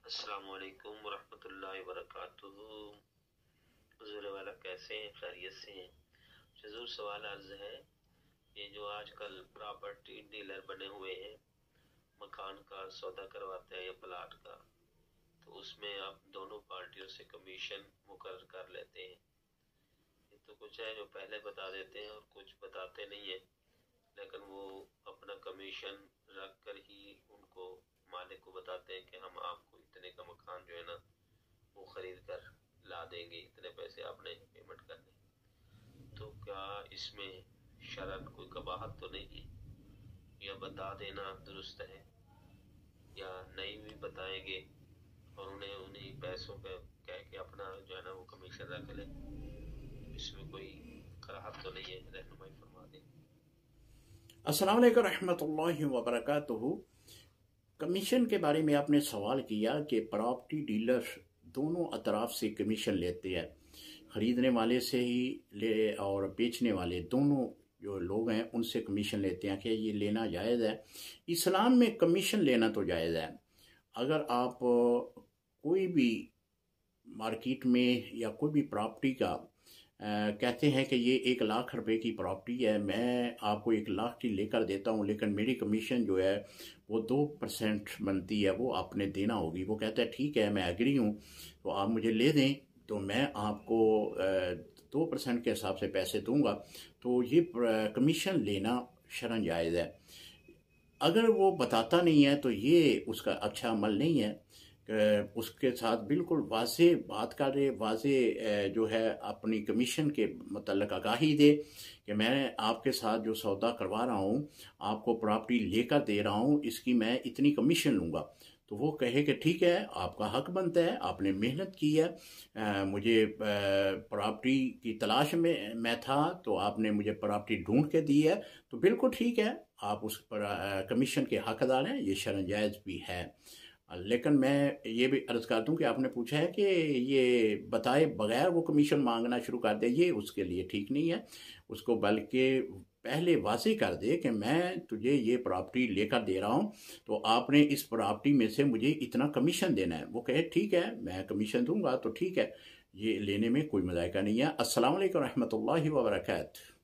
अस्सलाम वालेकुम वरहमतुल्लाहि वबरकातुहू। हुज़ूर वाला कैसे हैं, खैरियत से हैं? हुज़ूर सवाल अर्ज़ है, ये जो आजकल प्रॉपर्टी डीलर बने हुए हैं, मकान का सौदा करवाते हैं या प्लाट का, तो उसमें आप दोनों पार्टियों से कमीशन मुकर्रर कर लेते हैं। ये तो कुछ है जो पहले बता देते हैं और कुछ बताते नहीं है, लेकिन वो अपना कमीशन रख कर ही उनको मालिक को बताते हैं कि हम आपको इतने का मकान जो है ना वो खरीद कर ला देंगे, इतने पैसे आपने पेमेंट करने। तो क्या इसमें शरअन कोई कबाहत तो नहीं है, या बता देना दुरुस्त है, या नहीं भी बताएंगे और उन्हें उन्हीं पैसों पे कह के अपना जो है ना वो कमीशन रख ले? इसमें कोई कराहत तो नहीं है? रहनुमाई फरमा दें। अस्सलाम वालेकुम रहमतुल्लाहि व बरकातुहू। कमीशन के बारे में आपने सवाल किया कि प्रॉपर्टी डीलर दोनों अतराफ से कमीशन लेते हैं, ख़रीदने वाले से ही ले और बेचने वाले दोनों जो लोग हैं उनसे कमीशन लेते हैं। कि ये लेना जायज़ है? इस्लाम में कमीशन लेना तो जायज़ है। अगर आप कोई भी मार्केट में या कोई भी प्रॉपर्टी का कहते हैं कि ये 1 लाख रुपए की प्रॉपर्टी है, मैं आपको 1 लाख की लेकर देता हूँ, लेकिन मेरी कमीशन जो है वो 2% बनती है, वो आपने देना होगी। वो कहता है ठीक है, मैं एग्री हूँ, तो आप मुझे ले दें, तो मैं आपको 2% के हिसाब से पैसे दूंगा। तो ये कमीशन लेना शरअन जायज़ है। अगर वो बताता नहीं है तो ये उसका अच्छा अमल नहीं है। उसके साथ बिल्कुल वाज़ेह बात करे, वाज़ेह जो है अपनी कमीशन के मतलब आगाही दे कि मैं आपके साथ जो सौदा करवा रहा हूँ, आपको प्रॉपर्टी लेकर दे रहा हूँ, इसकी मैं इतनी कमीशन लूँगा। तो वो कहे कि ठीक है, आपका हक बनता है, आपने मेहनत की है, मुझे प्रॉपर्टी की तलाश में मैं था, तो आपने मुझे प्रॉपर्टी ढूंढ के दी है, तो बिल्कुल ठीक है, आप उस पर कमीशन के हकदार हैं, ये शरअन जायज़ भी है। लेकिन मैं ये भी अर्ज़ कर दूं कि आपने पूछा है कि ये बताए बगैर वो कमीशन मांगना शुरू कर दे, ये उसके लिए ठीक नहीं है। उसको बल्कि पहले वाज़ेह कर दे कि मैं तुझे ये प्रॉपर्टी लेकर दे रहा हूँ, तो आपने इस प्रॉपर्टी में से मुझे इतना कमीशन देना है। वो कहे ठीक है, मैं कमीशन दूंगा, तो ठीक है, ये लेने में कोई मज़ायका नहीं है। अस्सलाम वालेकुम रहमतुल्लाहि व बरकातुहू।